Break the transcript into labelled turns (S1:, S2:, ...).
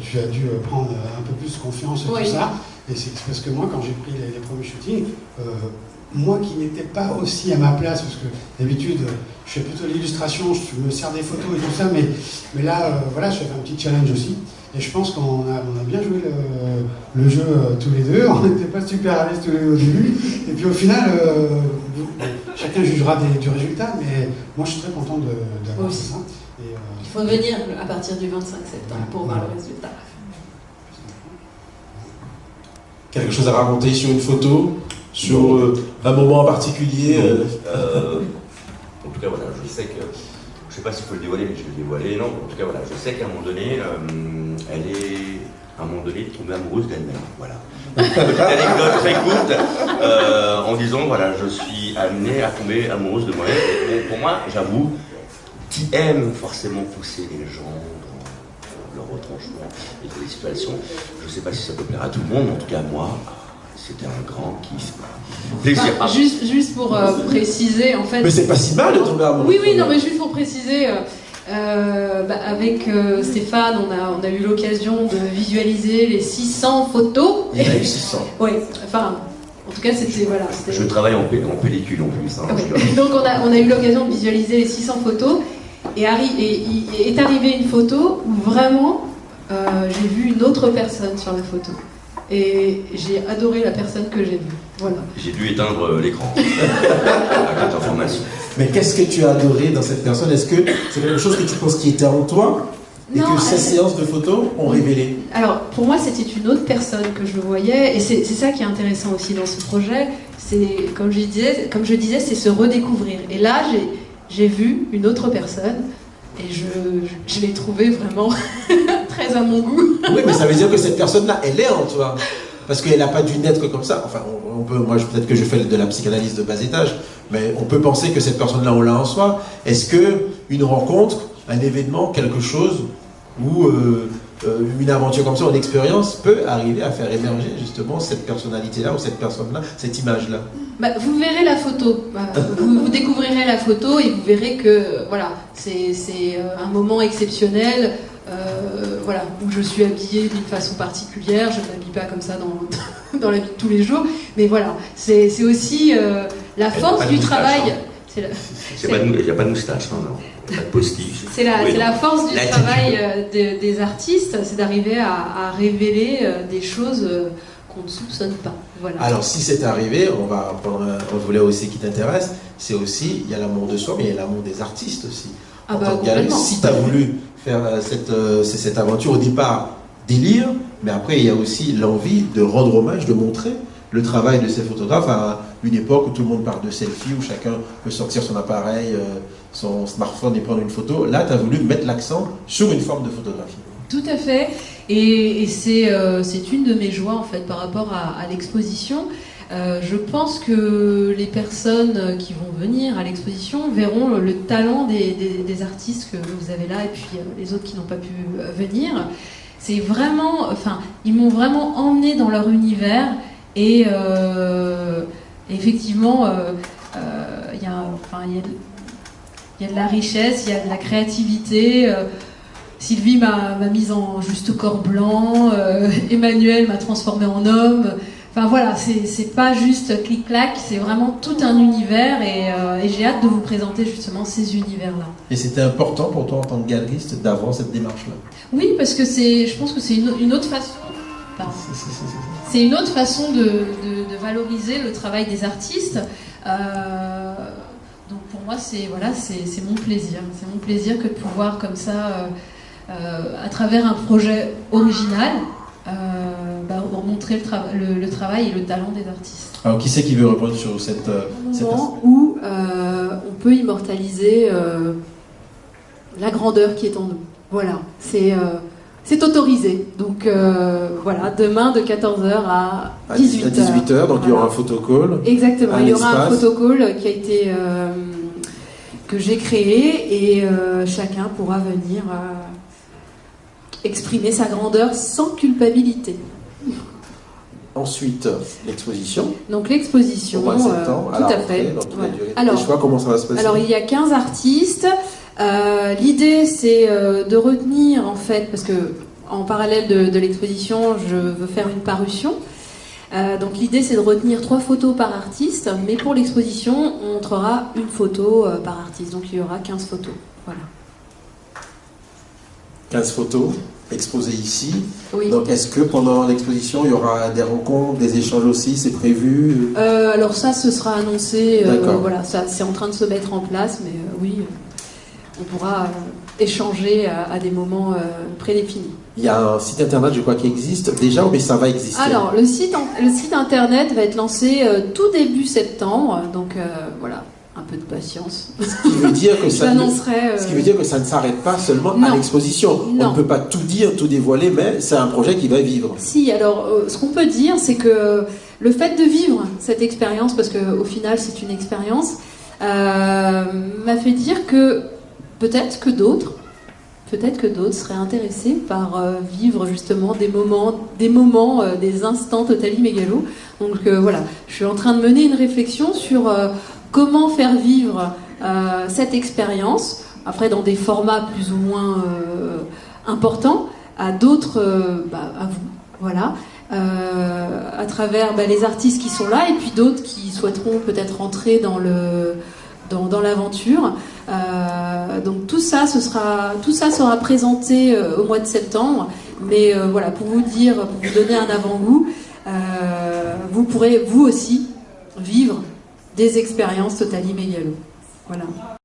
S1: tu as dû prendre un peu plus confiance et tout ça. Et c'est parce que moi, quand j'ai pris les premiers shootings, moi qui n'étais pas aussi à ma place, parce que d'habitude, je fais plutôt l'illustration, je me sers des photos et tout ça, mais là, voilà, je fais un petit challenge aussi. Et je pense qu'on a bien joué le jeu tous les deux. On n'était pas super à l'aise tous les deux au début. Et puis au final, chacun jugera du résultat, mais moi je suis très content d'avoir ça. Et,
S2: il faut venir à partir du 25 septembre pour voir le résultat.
S3: Quelque chose à raconter sur une photo, sur un moment en particulier
S4: En tout cas, voilà, je sais que... Je sais pas s'il faut le dévoiler, mais je vais le dévoiler. Non, en tout cas, voilà, je sais qu'à un moment donné, elle est, à un moment donné, tombée amoureuse d'elle-même. Voilà. Petite anecdote très courte, en disant, voilà, je suis amenée à tomber amoureuse de moi-même. Et pour moi, j'avoue, qui aime forcément pousser les gens dans leur retranchement et dans les situations. Je sais pas si ça peut plaire à tout le monde, mais en tout cas, moi, c'était un grand kiff. Plaisir.
S2: Enfin, juste pour préciser, en fait...
S3: Mais c'est pas si mal de tomber amoureux.
S2: Oui, non, mais juste pour préciser, avec Stéphane, on a eu l'occasion de visualiser les 600 photos.
S3: Il y en a eu 600.
S2: Oui, enfin, en tout cas, c'était... Voilà,
S4: je travaille en pellicule en plus. Hein,
S2: okay. Donc on a eu l'occasion de visualiser les 600 photos, et est arrivée une photo où vraiment, j'ai vu une autre personne sur la photo. Et j'ai adoré la personne que j'ai vue. Voilà.
S4: J'ai dû éteindre l'écran à cette information.
S3: Mais qu'est-ce que tu as adoré dans cette personne? Est-ce que c'est quelque chose que tu penses qui était en toi et que ces séances de photos ont révélé?
S2: Alors, pour moi, c'était une autre personne que je voyais, et c'est ça qui est intéressant aussi dans ce projet. C'est, comme je disais, c'est se redécouvrir. Et là, j'ai vu une autre personne. Et je l'ai trouvée vraiment très à mon goût.
S3: Oui, mais ça veut dire que cette personne-là, elle est en toi. Parce qu'elle n'a pas dû naître comme ça. Enfin, moi, peut-être que je fais de la psychanalyse de bas étage, mais on peut penser que cette personne-là, on l'a en soi. Est-ce qu'une rencontre, un événement, quelque chose, ou une aventure comme ça, une expérience, peut arriver à faire émerger justement cette personnalité-là, ou cette personne-là, cette image-là?
S2: Vous verrez la photo, vous découvrirez la photo et vous verrez que voilà, c'est un moment exceptionnel, voilà, où je suis habillée d'une façon particulière. Je ne m'habille pas comme ça dans la vie de tous les jours, mais voilà, c'est aussi la force du travail.
S4: Il n'y a pas de moustache, non, pas de postiche.
S2: C'est la force du travail des artistes, c'est d'arriver à révéler des choses qu'on ne soupçonne pas. Voilà.
S3: Alors si c'est arrivé, on va prendre un volet aussi qui t'intéresse, c'est aussi, il y a l'amour de soi, mais il y a l'amour des artistes aussi. En tant que galeriste, si tu as voulu faire cette aventure au départ, délire, mais après il y a aussi l'envie de rendre hommage, de montrer le travail de ces photographes à une époque où tout le monde parle de selfie, où chacun peut sortir son appareil, son smartphone et prendre une photo. Là, tu as voulu mettre l'accent sur une forme de photographie.
S2: Tout à fait, et c'est une de mes joies en fait par rapport à l'exposition. Je pense que les personnes qui vont venir à l'exposition verront le talent des artistes que vous avez là, et puis les autres qui n'ont pas pu venir. C'est vraiment, enfin, ils m'ont vraiment emmené dans leur univers, et effectivement, il y a de la richesse, il y a de la créativité. Sylvie m'a mise en juste corps blanc, Emmanuel m'a transformée en homme. Enfin voilà, c'est pas juste clic-clac, c'est vraiment tout un univers, et j'ai hâte de vous présenter justement ces univers-là.
S3: Et c'était important pour toi en tant que galeriste d'avoir cette démarche-là?
S2: Oui, parce que je pense que c'est une autre façon. Enfin, c'est une autre façon de valoriser le travail des artistes. Donc pour moi, c'est mon plaisir. C'est mon plaisir que de pouvoir comme ça, à travers un projet original, montrer le travail et le talent des artistes.
S3: Alors qui c'est qui veut répondre sur cette
S2: moment où on peut immortaliser la grandeur qui est en nous. Voilà, c'est autorisé. Donc voilà, demain de 14h à 18h.
S3: À 18h, donc voilà. Il y aura un photocall.
S2: Exactement, il y aura un photocall qui a été que j'ai créé, et chacun pourra venir exprimer sa grandeur sans culpabilité.
S3: Ensuite, l'exposition.
S2: Donc l'exposition,
S3: au mois de septembre,
S2: tout à fait.
S3: Ouais. Alors, choix, comment ça va se passer?
S2: Alors il y a 15 artistes. L'idée c'est de retenir en fait, parce que en parallèle de l'exposition, je veux faire une parution. Donc l'idée c'est de retenir 3 photos par artiste, mais pour l'exposition on montrera une photo par artiste, donc il y aura 15 photos. Voilà.
S3: 15 photos exposées ici.
S2: Oui.
S3: Donc est-ce que pendant l'exposition il y aura des rencontres, des échanges aussi, c'est prévu?
S2: Alors ça ce sera annoncé,
S3: voilà,
S2: ça c'est en train de se mettre en place, mais oui, on pourra échanger à des moments prédéfinis.
S3: Il y a un site internet, je crois, qui existe déjà, mais ça va exister.
S2: Alors, le site internet va être lancé tout début septembre, donc voilà, un peu de patience.
S3: Ce qui veut dire que ça ne s'arrête pas seulement à l'exposition. On ne peut pas tout dire, tout dévoiler, mais c'est un projet qui va vivre.
S2: Si, alors, ce qu'on peut dire, c'est que le fait de vivre cette expérience, parce qu'au final, c'est une expérience, m'a fait dire que peut-être que d'autres seraient intéressés par vivre justement des instants totali mégalo. Donc voilà, je suis en train de mener une réflexion sur comment faire vivre cette expérience, après dans des formats plus ou moins importants, à d'autres, à vous, voilà, à travers les artistes qui sont là et puis d'autres qui souhaiteront peut-être rentrer dans l'aventure. Donc tout ça sera présenté au mois de septembre, mais voilà, pour vous donner un avant-goût, vous pourrez vous aussi vivre des expériences totali mégalo. Voilà.